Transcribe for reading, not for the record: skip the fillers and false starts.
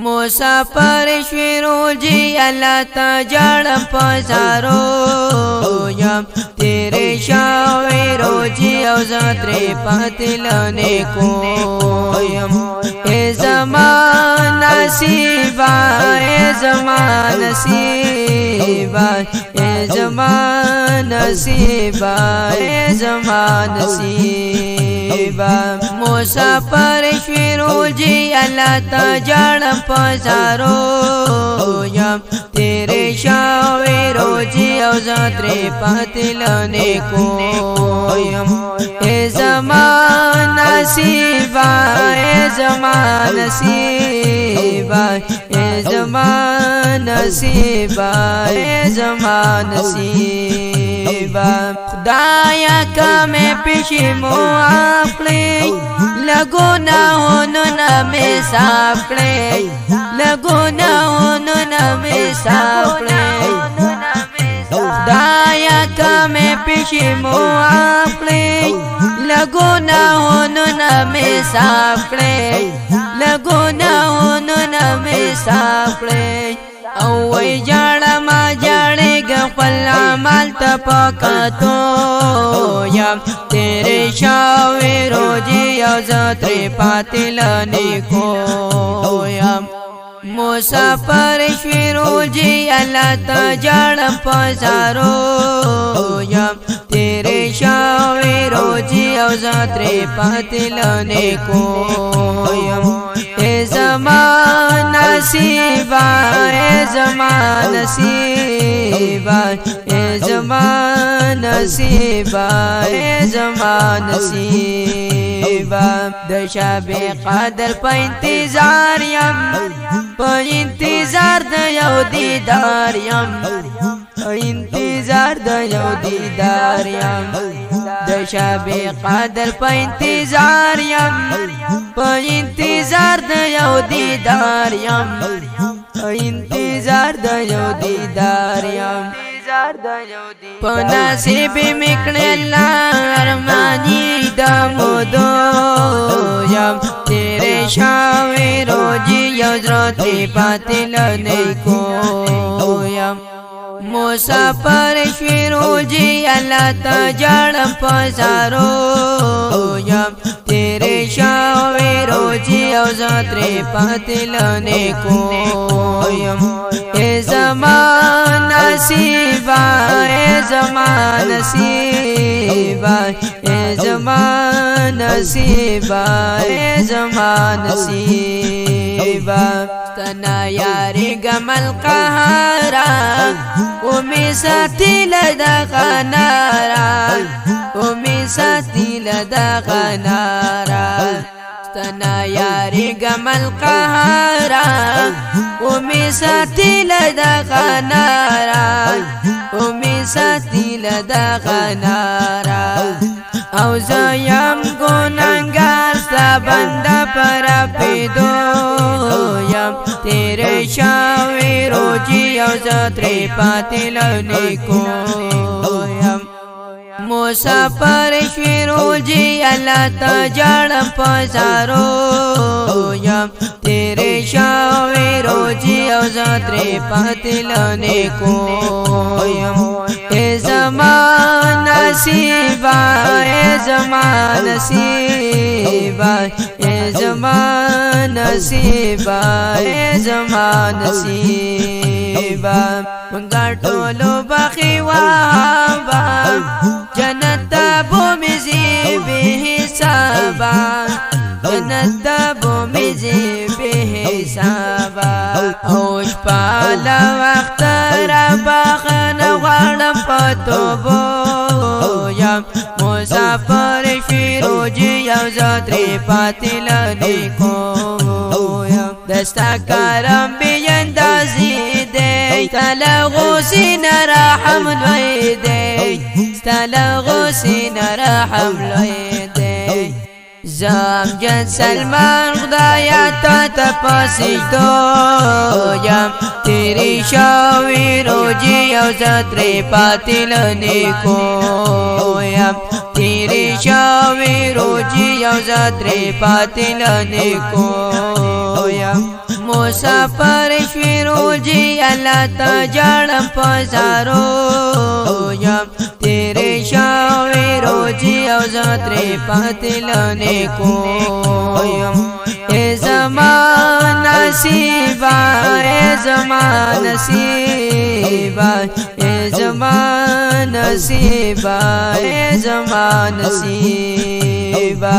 مسافر شوی روجی اللہ تا جڑ پزارو یم تیرے شاوی روجی او زدری پتلنے کو یم اے زمان نصیبا اے زمان نصیبا اے زمان نصیبا اے زمان نصیبا مسافر شوی روجی اللہ تا جڑ پزارو یم تیرے شاوی روجی او زدری پتلنے کو یم اے زمان نصیبا اے زمان نصیبا اے زمان نصیبا اے زمان نصیبا خدایا کمی پشیمو آفلی لگناہونو نمی ساپلی لگناہونو نمی ساپلی خدایا کمی پشیمو آفلی لگناہونو نمی ساپلی لگناہونو نمی ساپلی اوی جاڑا ما جاڑے گا خپل عمل تا پاکاتو یم تیرے شاوی روجی او زدری پاتلنے کو یم مسافر شوی روجی اللہ تا جڑ پزارو یم تیرے شاوی روجی او زدری پاتلنے کو یم اے زمان نصیبا اے زمان نصیبا اے زمان نصیبا اے زمان نصیبا د شب قدر په انتظار یم په انتظار د یو دیدار یم په انتظار د یو دیدار یم د شب قدر په انتظار یم په انتظار د یو دیدار یم په انتظار د یو دیدار یم په نصیب میکړه الله ارمانی د مودو یم تیرے شاوی روجی یو زدری پاتلنے کو یم مسافر شوی روجی اللہ تا جڑ پزارو یم تیرے شاوی روجی او زدری پتلنے کو یم اے زمان نصیبا اے زمان نصیبا اے زمان نصیبا اے زمان نصیبا تنا یاری گمل قہارا امی ساتی لدا غنارا امی ساتی لدا غنارا تنا یاری گمل قہارا امی ساتی لدا غنارا امی ساتی لدا غنارا او زیم گناہگار ستا بنده پر پیدو یم تیرے شاوی روجی او زدری پاتلنے کو یم مسافر شوی روجی اللہ تا جڑ پزارو یم تیرے شاوی روجی او زدری پاتلنے کو یم اے زمان نصیبا اے زمان نصیبا اے زمان نصیبا اے زمان نصیبا منگا ٹولو بخی وابا جنت بو مزی بے حسابا جنت بو مزی بے حسابا اوش پالا وقت رباخن غرم پتوبو یم مسافر شوی روجی یو زدری پاتلنے کو یم دستا کرم بیندازی دے تلغوسی نرحم لوی دے تلغوسی نرحم لوی دے زام جن سلمان خدایا تا تپاسیدو یم تیری شاوی روجی او زدری پاتلنے کو یم تیری شاوی روجی او زدری پاتلنے کو یم مسافر شوی روجی اللہ تجارم پسارو یم تیرے شاوی روجی او زدری پتلنے کو یم اے زمان نصیبا اے زمان نصیبا اے زمان نصیبا اے زمان نصیبا